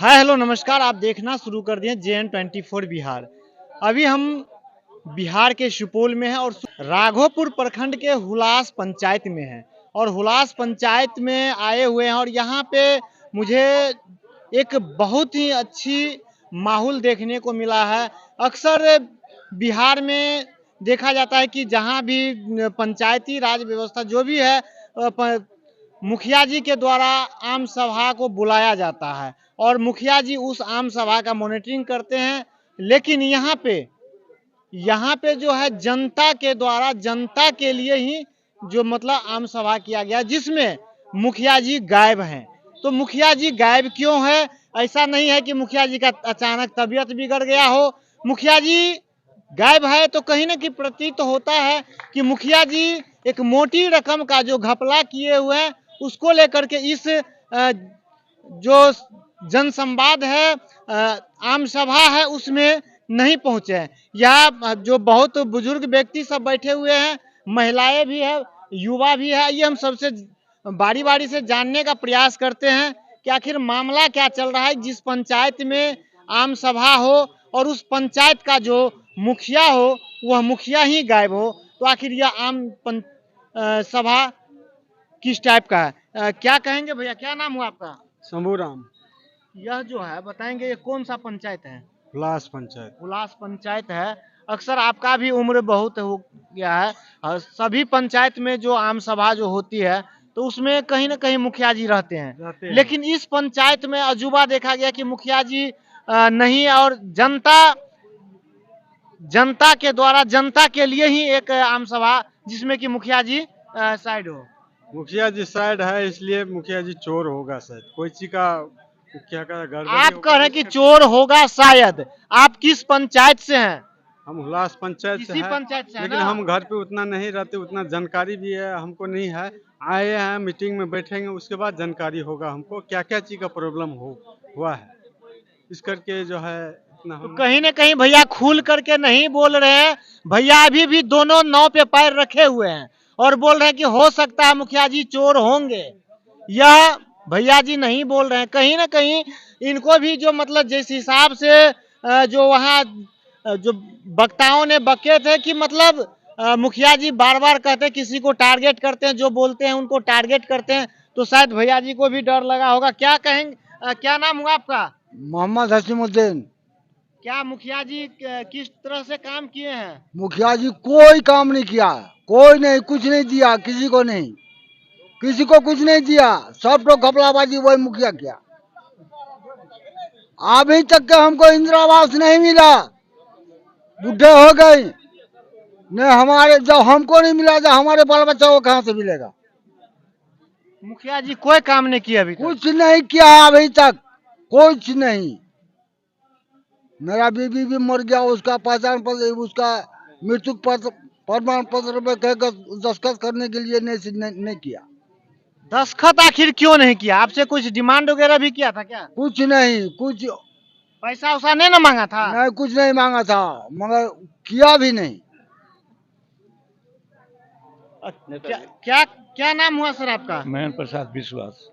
Hi hello नमस्कार। आप देखना शुरू कर दिए JN24 बिहार। अभी हम बिहार के सुपौल में हैं और राघोपुर प्रखंड के हुलास पंचायत में हैं और हुलास पंचायत में आए हुए हैं और यहाँ पे मुझे एक बहुत ही अच्छी माहौल देखने को मिला है। अक्सर बिहार में देखा जाता है कि जहाँ भी पंचायती राज व्यवस्था जो भी है मुखिया जी के द्वारा आम सभा को बुलाया जाता है और मुखिया जी उस आम सभा का मॉनिटरिंग करते हैं। लेकिन यहाँ पे जो है जनता के द्वारा जनता के लिए ही जो मतलब आम सभा किया गया, जिसमें मुखिया जी गायब हैं। तो मुखिया जी गायब क्यों है? ऐसा नहीं है कि मुखिया जी का अचानक तबीयत बिगड़ गया हो। मुखिया जी गायब है तो कहीं ना कहीं प्रतीत तो होता है कि मुखिया जी एक मोटी रकम का जो घपला किए हुए हैं उसको लेकर के इस जो जनसंवाद है, आम सभा है, उसमें नहीं पहुंचे हैं। यहाँ जो बहुत बुजुर्ग व्यक्ति सब बैठे हुए हैं, महिलाएं भी है, युवा भी है। ये हम सबसे बारी बारी से जानने का प्रयास करते हैं कि आखिर मामला क्या चल रहा है। जिस पंचायत में आम सभा हो और उस पंचायत का जो मुखिया हो वह मुखिया ही गायब हो, तो आखिर यह सभा किस टाइप का है? क्या कहेंगे भैया? क्या नाम हुआ आपका? शंभूराम। यह जो है बताएंगे ये कौन सा पंचायत है? हुलास पंचायत। हुलास पंचायत है। अक्सर आपका भी उम्र बहुत हो गया है और सभी पंचायत में जो आम सभा जो होती है तो उसमें कहीं ना कहीं मुखिया जी रहते हैं। लेकिन इस पंचायत में अजूबा देखा गया कि मुखिया जी नहीं, और जनता के द्वारा जनता के लिए ही एक आम सभा जिसमें कि मुखिया जी साइड हो। मुखिया जी साइड है, इसलिए मुखिया जी चोर होगा शायद, कोई चीज का मुखिया का गड़बड़ी आप होगा। कह रहे हैं कि चोर होगा शायद। आप किस पंचायत से हैं? हम हुलास पंचायत से इसी हैं, पंचायत से है लेकिन ना? हम घर पे उतना नहीं रहते, उतना जानकारी भी है हमको नहीं है। आए हैं, मीटिंग में बैठेंगे, उसके बाद जानकारी होगा हमको क्या क्या चीज का प्रॉब्लम हुआ है। इस करके जो है इतना तो हम कहीं ना कहीं भैया खुल करके नहीं बोल रहे हैं। भैया अभी भी दोनों नाव पे पैर रखे हुए हैं और बोल रहे हैं कि हो सकता है मुखिया जी चोर होंगे। यह भैया जी नहीं बोल रहे हैं। कहीं ना कहीं इनको भी जो मतलब जिस हिसाब से जो वहाँ जो वक्ताओं ने बके थे कि मतलब मुखिया जी बार बार कहते हैं, किसी को टारगेट करते हैं, जो बोलते हैं उनको टारगेट करते हैं, तो शायद भैया जी को भी डर लगा होगा। क्या कहेंगे? क्या नाम हुआ आपका? मोहम्मद हसीमुद्दीन। क्या मुखिया जी किस तरह से काम किए हैं? मुखिया जी कोई काम नहीं किया, कोई नहीं, कुछ नहीं दिया, किसी को नहीं, किसी को कुछ नहीं दिया, सब तो घपलाबाजी वही मुखिया किया। अभी तक के हमको इंदिरा आवास नहीं मिला, बुढ़े हो गए। नहीं हमारे, जब हमको नहीं मिला जब हमारे बाल बच्चा को कहाँ से मिलेगा? मुखिया जी कोई काम नहीं किया अभी तक। कुछ नहीं किया अभी तक, कुछ नहीं। मेरा बीबी भी मर गया, उसका पहचान पत्र, उसका मृत्यु पत्र, प्रमाण पत्र पे दस्तखत करने के लिए नहीं किया। दस्खत आखिर क्यों नहीं किया? आपसे कुछ डिमांड वगैरह भी किया था क्या? कुछ नहीं, कुछ पैसा वैसा नहीं ना मांगा था? नहीं, कुछ नहीं मांगा था, मगर किया भी नहीं। क्या क्या क्या नाम हुआ सर आपका? महेंद्र प्रसाद विश्वास।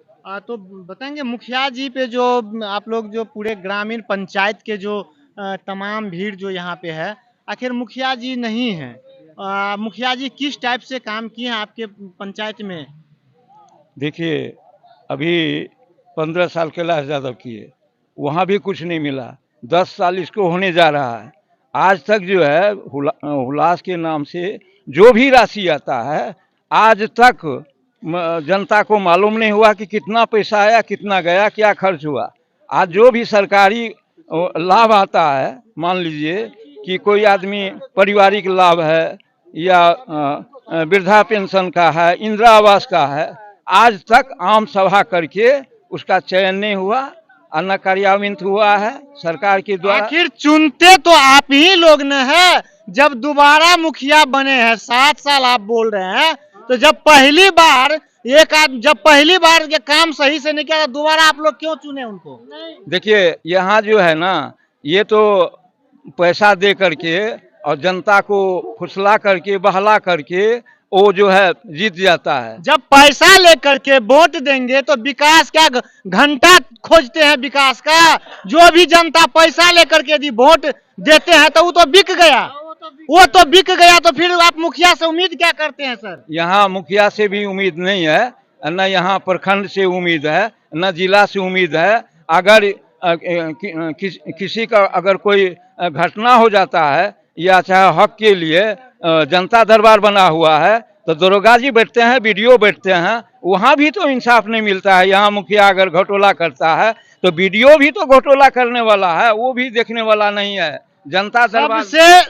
तो बताएंगे मुखिया जी पे जो आप लोग जो पूरे ग्रामीण पंचायत के जो तमाम भीड़ जो यहाँ पे है, आखिर मुखिया जी नहीं है। मुखिया जी किस टाइप से काम किए हैं आपके पंचायत में? देखिए, अभी 15 साल कैलाश यादव किए, वहाँ भी कुछ नहीं मिला। 10 साल इसको होने जा रहा है, आज तक जो है हुलास के नाम से जो भी राशि आता है आज तक जनता को मालूम नहीं हुआ कि कितना पैसा आया, कितना गया, क्या खर्च हुआ। आज जो भी सरकारी लाभ आता है, मान लीजिए कि कोई आदमी पारिवारिक लाभ है या वृद्धा पेंशन का है, इंदिरा आवास का है, आज तक आम सभा करके उसका चयन नहीं हुआ और न कार्यान्वित हुआ है सरकार के द्वारा। आखिर चुनते तो आप ही लोग न है। जब दोबारा मुखिया बने हैं, 7 साल आप बोल रहे हैं, तो जब पहली बार ये काम सही से नहीं किया, दोबारा आप लोग क्यों चुने उनको? देखिए, यहाँ जो है ना, ये तो पैसा दे करके और जनता को फुसला करके बहला करके वो जो है जीत जाता है। जब पैसा लेकर के वोट देंगे तो विकास क्या घंटा खोजते हैं विकास का। जो भी जनता पैसा लेकर के यदि वोट देते हैं तो वो तो बिक गया, वो तो बिक गया। तो फिर आप मुखिया से उम्मीद क्या करते हैं सर? यहाँ मुखिया से भी उम्मीद नहीं है, न यहाँ प्रखंड से उम्मीद है, न जिला से उम्मीद है। अगर किसी का अगर कोई घटना हो जाता है या चाहे हक के लिए जनता दरबार बना हुआ है तो दरोगा जी बैठते हैं, बीडीओ बैठते हैं, वहाँ भी तो इंसाफ नहीं मिलता है। यहाँ मुखिया अगर घोटाला करता है तो बीडीओ भी तो घोटाला करने वाला है, वो भी देखने वाला नहीं है। जनता दरबार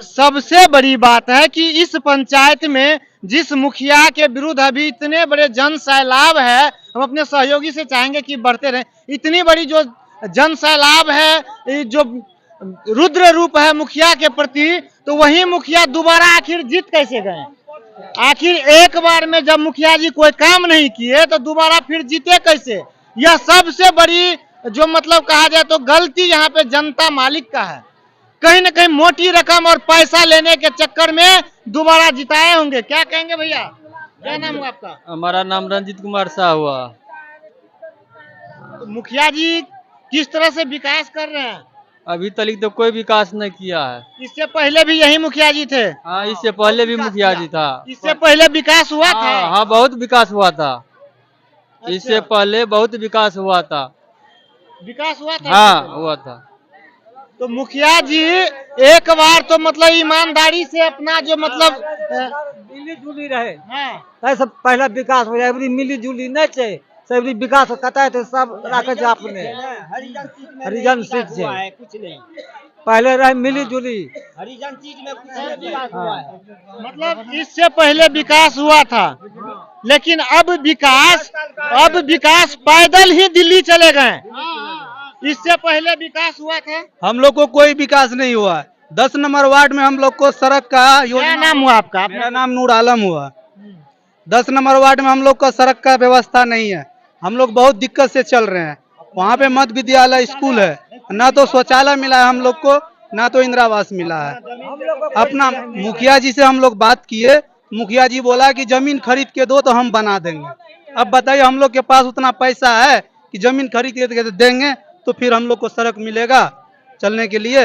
सबसे बड़ी बात है कि इस पंचायत में जिस मुखिया के विरुद्ध अभी इतने बड़े जन सैलाब है, हम अपने सहयोगी से चाहेंगे कि बढ़ते रहे। इतनी बड़ी जो जन सैलाब है, जो रुद्र रूप है मुखिया के प्रति, तो वही मुखिया दोबारा आखिर जीत कैसे गए? आखिर एक बार में जब मुखिया जी कोई काम नहीं किए तो दोबारा फिर जीते कैसे? यह सबसे बड़ी जो मतलब कहा जाए तो गलती यहाँ पे जनता मालिक का है। कहीं न कहीं मोटी रकम और पैसा लेने के चक्कर में दोबारा जिताए होंगे। क्या कहेंगे भैया? क्या नाम हुआ आपका? हमारा नाम रंजीत कुमार शाह हुआ। तो मुखिया जी किस तरह से विकास कर रहे हैं? अभी तक तो कोई विकास नहीं किया है। इससे पहले भी यही मुखिया जी थे? हाँ, इससे पहले भी मुखिया जी था। इससे पहले विकास हुआ था? हाँ, बहुत विकास हुआ था। इससे पहले बहुत विकास हुआ था। विकास हुआ था? हाँ, हुआ था। तो मुखिया जी एक बार तो मतलब ईमानदारी से अपना जो मतलब मिली जुली रहे, हाँ, सब पहला विकास हो जाए, मिली जुली नहीं चाहिए, सब विकास कता है तो सब रखे जा अपने हरिजन सीट से कुछ नहीं पहले रहे मिली जुली। हरिजन चीज में कुछ विकास हुआ है, मतलब इससे पहले विकास हुआ था, लेकिन अब विकास पैदल ही दिल्ली चले गए। इससे पहले विकास हुआ था? हम लोग को कोई विकास नहीं हुआ। 10 नंबर वार्ड में हम लोग को सड़क का क्या नाम हुआ आपका? मेरा नाम नूर आलम हुआ। 10 नंबर वार्ड में हम लोग का सड़क का व्यवस्था नहीं है। हम लोग बहुत दिक्कत से चल रहे हैं। वहाँ पे मध्य विद्यालय स्कूल है, ना तो शौचालय मिला है हम लोग को, ना तो इंदिरा आवास मिला है। अपना मुखिया जी से हम लोग बात किए, मुखिया जी बोला कि जमीन खरीद के दो तो हम बना देंगे। अब बताइए हम लोग के पास उतना पैसा है कि जमीन खरीद के देंगे तो फिर हम लोग को सड़क मिलेगा चलने के लिए?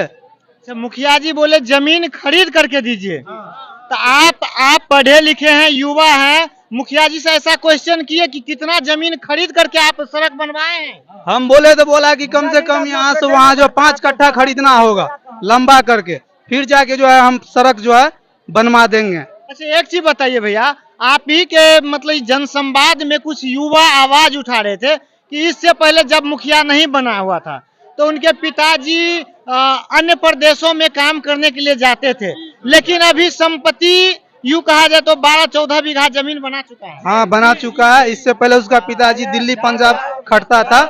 मुखिया जी बोले जमीन खरीद करके दीजिए। तो आप पढ़े लिखे हैं, युवा हैं, मुखिया जी से ऐसा क्वेश्चन किए कि कितना जमीन खरीद करके आप सड़क बनवाए हैं? हम बोले तो बोला कि कम से कम यहाँ से वहाँ जो 5 कट्ठा खरीदना होगा लंबा करके, फिर जाके जो है हम सड़क जो है बनवा देंगे। अच्छा, एक चीज बताइए भैया, आप ही के मतलब जनसंवाद में कुछ युवा आवाज उठा रहे थे कि इससे पहले जब मुखिया नहीं बना हुआ था तो उनके पिताजी अन्य प्रदेशों में काम करने के लिए जाते थे, लेकिन अभी संपत्ति यूँ कहा जाए तो 12-14 बीघा जमीन बना चुका है। हाँ, बना चुका है। इससे पहले उसका पिताजी दिल्ली पंजाब खटता था,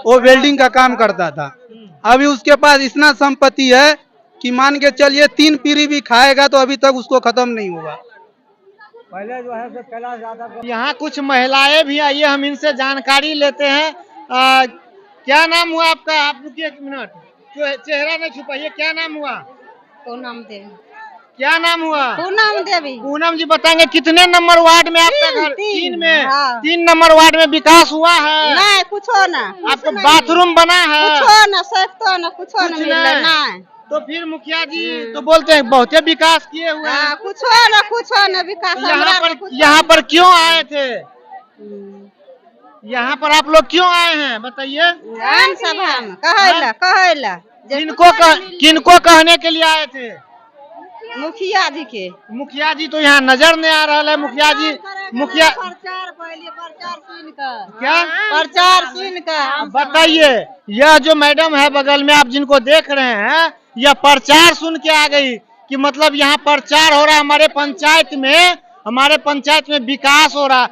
वो वेल्डिंग का काम करता था। अभी उसके पास इतना संपत्ति है कि मान के चलिए 3 पीढ़ी भी खाएगा तो अभी तक उसको खत्म नहीं होगा। पहले जो है कैलाश यादव यहाँ कुछ महिलाएं भी आइए, हम इनसे जानकारी लेते हैं। क्या नाम हुआ आपका? आप रुकिए 1 मिनट, चेहरा नहीं छुपाइए। क्या नाम हुआ? पूनम देवी। क्या नाम हुआ? पूनम देवी। पूनम जी बताएंगे कितने नंबर वार्ड में आपका घर? 3 में। हाँ। 3 नंबर वार्ड में विकास हुआ है? नहीं, कुछ हो ना। आपको बाथरूम बना है? कुछ हो ना, सख्त हो ना, कुछ हो ना मिला नहीं। तो फिर मुखिया जी तो बोलते हैं बहुत विकास किए हुए हैं। कुछ हो ना विकास। यहाँ पर क्यों आए थे? यहाँ पर आप लोग क्यों आए हैं बताइए? सभा में कहला किनको कहने के लिए आए थे? मुखिया जी के। मुखिया जी तो यहाँ नजर नहीं आ रहा है। मुखिया प्रचार सुन कर। क्या प्रचार सुन कर बताइए? यह जो मैडम है बगल में आप जिनको देख रहे हैं, यह प्रचार सुन के आ गई कि मतलब यहाँ प्रचार हो रहा है, हमारे पंचायत में विकास हो रहा है।